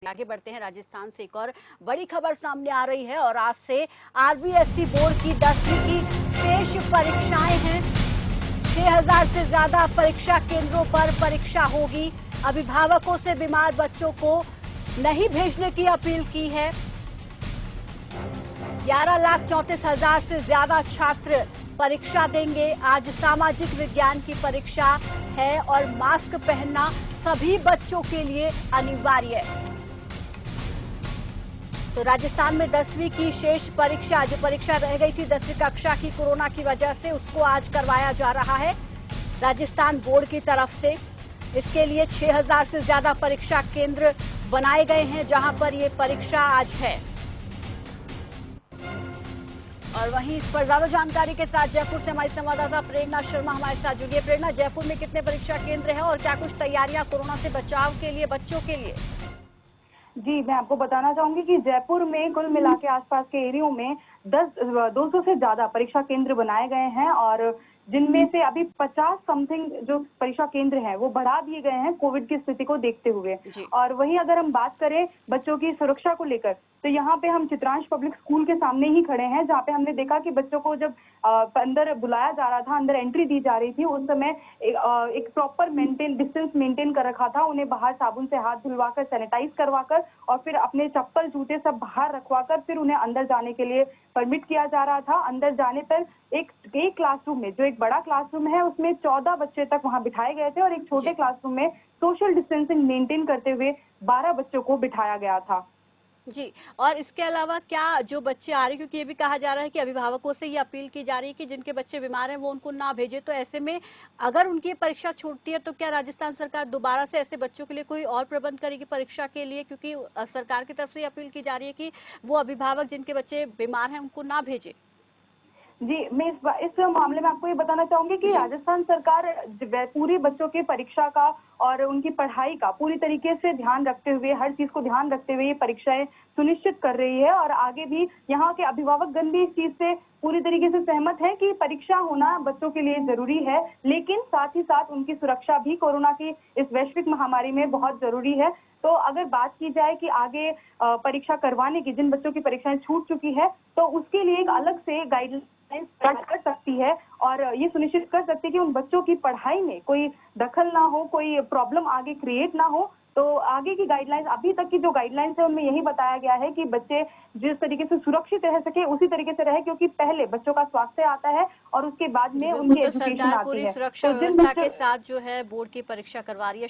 आगे बढ़ते हैं। राजस्थान से एक और बड़ी खबर सामने आ रही है और आज से आरबीएसई बोर्ड की 10वीं की शेष परीक्षाएं हैं। 6000 से ज्यादा परीक्षा केंद्रों पर परीक्षा होगी। अभिभावकों से बीमार बच्चों को नहीं भेजने की अपील की है। 11,34,000 से ज्यादा छात्र परीक्षा देंगे। आज सामाजिक विज्ञान की परीक्षा है और मास्क पहनना सभी बच्चों के लिए अनिवार्य है। तो राजस्थान में 10वीं की शेष परीक्षा, जो परीक्षा रह गई थी 10वीं कक्षा की कोरोना की वजह से, उसको आज करवाया जा रहा है राजस्थान बोर्ड की तरफ से। इसके लिए 6000 से ज्यादा परीक्षा केंद्र बनाए गए हैं जहां पर ये परीक्षा आज है। और वहीं इस पर ज्यादा जानकारी के साथ जयपुर से हमारी संवाददाता प्रेरणा शर्मा हमारे साथ जुड़ी है। प्रेरणा, जयपुर में कितने परीक्षा केंद्र हैं और क्या कुछ तैयारियां कोरोना से बचाव के लिए बच्चों के लिए? जी, मैं आपको बताना चाहूंगी कि जयपुर में कुल मिला के आसपास के एरियो में 200 से ज्यादा परीक्षा केंद्र बनाए गए हैं और जिनमें से अभी 50 समथिंग जो परीक्षा केंद्र हैं वो बढ़ा दिए गए हैं कोविड की स्थिति को देखते हुए। और वहीं अगर हम बात करें बच्चों की सुरक्षा को लेकर, तो यहाँ पे हम चित्रांश पब्लिक स्कूल के सामने ही खड़े हैं, जहाँ पे हमने देखा कि बच्चों को जब अंदर बुलाया जा रहा था, अंदर एंट्री दी जा रही थी, उस समय एक प्रॉपर डिस्टेंस मेंटेन कर रखा था। उन्हें बाहर साबुन से हाथ धुलवाकर, सैनिटाइज करवाकर और फिर अपने चप्पल जूते सब बाहर रखवाकर फिर उन्हें अंदर जाने के लिए परमिट किया जा रहा था। अंदर जाने पर एक क्लासरूम में, जो एक बड़ा क्लासरूम है, उसमें 14 बच्चे तक वहां बिठाए गए थे और एक छोटे क्लासरूम में सोशल डिस्टेंसिंग मेंटेन करते हुए 12 बच्चों को बिठाया गया था। जी, और इसके अलावा क्या जो बच्चे आ रहे हैं, क्योंकि ये भी कहा जा रहा है कि अभिभावकों से ये अपील की जा रही है कि जिनके बच्चे बीमार हैं वो उनको ना भेजे, तो ऐसे में अगर उनकी परीक्षा छूटती है तो क्या राजस्थान सरकार दोबारा से ऐसे बच्चों के लिए कोई और प्रबंध करेगी परीक्षा के लिए? क्योंकि सरकार की तरफ से ये अपील की जा रही है कि वो अभिभावक जिनके बच्चे बीमार हैं उनको ना भेजे। जी, मैं इस मामले में आपको ये बताना चाहूंगी कि राजस्थान सरकार पूरी बच्चों के परीक्षा का और उनकी पढ़ाई का पूरी तरीके से ध्यान रखते हुए, हर चीज को ध्यान रखते हुए ये परीक्षाएं सुनिश्चित कर रही है और आगे भी यहाँ के अभिभावकगण भी इस चीज से पूरी तरीके से सहमत है कि परीक्षा होना बच्चों के लिए जरूरी है, लेकिन साथ ही साथ उनकी सुरक्षा भी कोरोना की इस वैश्विक महामारी में बहुत जरूरी है। तो अगर बात की जाए कि आगे परीक्षा करवाने की, जिन बच्चों की परीक्षाएं छूट चुकी है, तो उसके लिए एक अलग से गाइडलाइन कर सकती है और ये सुनिश्चित कर सकती है कि उन बच्चों की पढ़ाई में कोई दखल ना हो, कोई प्रॉब्लम आगे क्रिएट ना हो। तो आगे की गाइडलाइंस, अभी तक की जो गाइडलाइंस है उनमें यही बताया गया है कि बच्चे जिस तरीके से सुरक्षित रह सके उसी तरीके से रहे, क्योंकि पहले बच्चों का स्वास्थ्य आता है और उसके बाद में उनकी एजुकेशन आती है। पूरी सुरक्षा व्यवस्था के साथ जो है बोर्ड की परीक्षा करवा रही है।